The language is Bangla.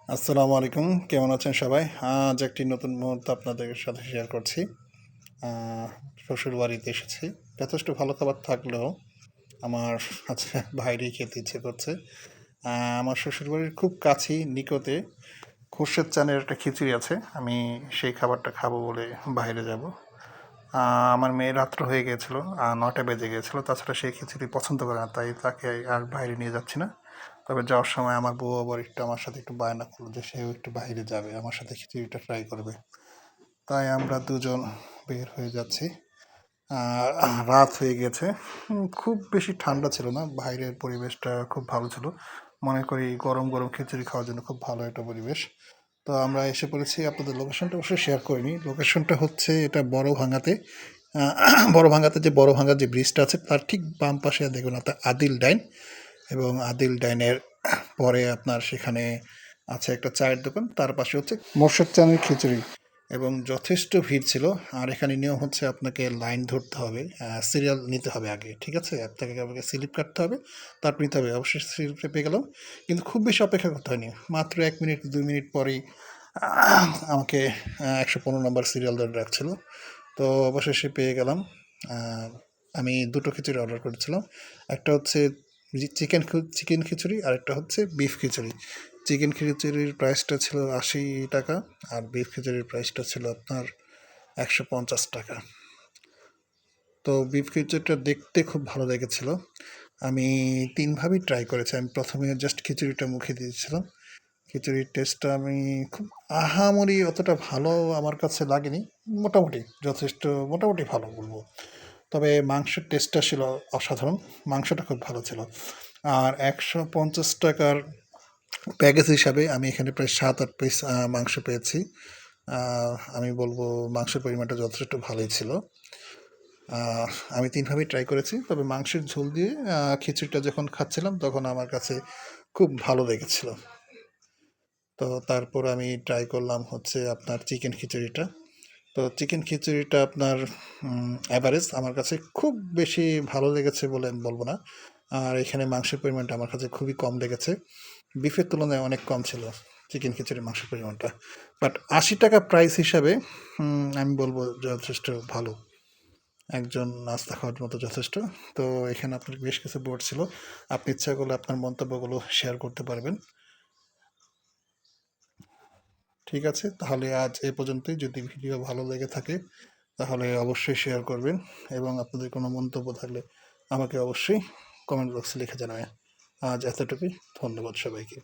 আসসালামু আলাইকুম। কেমন আছেন সবাই? আজ একটি নতুন মুহূর্ত আপনাদের সাথে শেয়ার করছি। আ শ্বশুরবাড়িতে এসেছি। যথেষ্ট ভালো খাবার থাকলেও আমার আজকে বাইরেই খেতে ইচ্ছে করছে। আ আমার শ্বশুরবাড়ির খুব কাছেই নিকটে খোরশেদ চানের একটা খিচুড়ি আছে। আমি সেই খাবারটা খাবো বলে বাইরে যাব। আ আমার মেয়ে রাত্র হয়ে গিয়েছিল। ৯টা বেজে গিয়েছিল। তাছাড়া সে খিচুড়ি পছন্দ করে না। তাই তাকে আর বাইরে নিয়ে যাচ্ছি না। তবে যাওয়ার সময় আমার বউ আবার একটু আমার সাথে একটু বায়না করলো যে সেও একটু বাইরে যাবে। আমার সাথে খিচুড়িটা ট্রাই করবে। তাই আমরা দুজন বের হয়ে যাচ্ছি। রাত হয়ে গেছে। খুব বেশি ঠান্ডা ছিল না। বাইরের পরিবেশটা খুব ভালো ছিল। মনে করি গরম, গরম খিচুড়ি খাওয়ার জন্য খুব ভালো একটা পরিবেশ। তো আমরা এসে পড়েছি। আপনাদের লোকেশনটা অবশ্যই শেয়ার করিনি। লোকেশনটা হচ্ছে এটা বড়ভাঙ্গাতে। আ বড়ভাঙ্গাতে যে বড়ভাঙ্গা যে ব্রিজটা আছে তার ঠিক বাম পাশে দেখবেন আপনার আদিল ডাইন এবং আদিল ডাইনের পরে আপনার সেখানে আছে একটা চায়ের দোকান। তার পাশে হচ্ছে মোরশেদ চানের খিচুড়ি এবং যথেষ্ট ভিড় ছিল। আর এখানে নিয়ম হচ্ছে আপনাকে লাইন ধরতে হবে, সিরিয়াল নিতে হবে আগে। ঠিক আছে? আপনাকে স্লিপ কাটতে হবে, তারপর নিতে হবে। অবশ্যই স্লিপটা পেয়ে গেলাম। কিন্তু খুব বেশি অপেক্ষা করতে হয়নি। মাত্র ১ মিনিট ২ মিনিট পরেই আমাকে ১১৫ নম্বর সিরিয়াল ধরে রাখছিল। তো অবশেষে পেয়ে গেলাম। আ আমি ২ টো খিচুড়ি অর্ডার করেছিলাম। একটা হচ্ছে চিকেন খিচুড়ি, আরেকটা হচ্ছে বিফ খিচুড়ি। চিকেন খিচুড়ির প্রাইসটা ছিল ৳৮০ আর বিফ খিচুড়ির প্রাইসটা ছিল আপনার ৳১৫০। তো বিফ খিচুড়িটা দেখতে খুব ভালো লেগেছিল। আমি ৩ ভাবেই ট্রাই করেছি। আমি ১ম এ জাস্ট খিচুড়িটা মুখে দিয়েছিলাম। খিচুড়ির টেস্টটা আমি খুব আহামরি অতটা ভালো আমার কাছে লাগেনি। মোটামুটি যথেষ্ট মোটামুটি ভালো বলব। তবে মাংসের টেস্টটা ছিল অসাধারণ। মাংসটা খুব ভালো ছিল। আর ৳১৫০ র প্যাকেজ হিসাবে আমি এখানে প্রায় ৭-৮ পিস মাংস পেয়েছি। আ আমি বলব মাংসের পরিমাণটা যথেষ্ট ভালোই ছিল। আ আমি ৩ ভাবেই ট্রাই করেছি। তবে মাংসের ঝোল দিয়ে খিচুড়িটা যখন খাচ্ছিলাম তখন আমার কাছে খুব ভালো লেগেছিল। তো তারপর আমি ট্রাই করলাম হচ্ছে আপনার চিকেন খিচুড়িটা। তো চিকেন খিচুড়িটা আপনার এভারেজ আমার কাছে খুব বেশি ভালো লেগেছে বলে আমি বলব না। আর এখানে মাংসের পরিমাণটা আমার কাছে খুবই কম লেগেছে। বিফের তুলনায় অনেক কম ছিল চিকেন খিচুড়ির মাংসের পরিমাণটা। বাট ৳৮০ প্রাইস হিসাবে আমি বলব যথেষ্ট ভালো। একজন নাস্তা খাওয়ার মতো যথেষ্ট। তো এখানে আপনার বেশ কিছু বোর্ড ছিল। আপনি ইচ্ছা করলে আপনার মন্তব্যগুলো শেয়ার করতে পারবেন। ঠিক আছে? তাহলে আজ এ পর্যন্তই। যদি ভিডিও ভালো লেগে থাকে তাহলে অবশ্যই শেয়ার করবেন এবং আপনাদের কোনো মন্তব্য থাকলে আমাকে অবশ্যই কমেন্ট বক্সে লিখে জানাবেন। আজ এতটুকুই। ধন্যবাদ সবাইকে।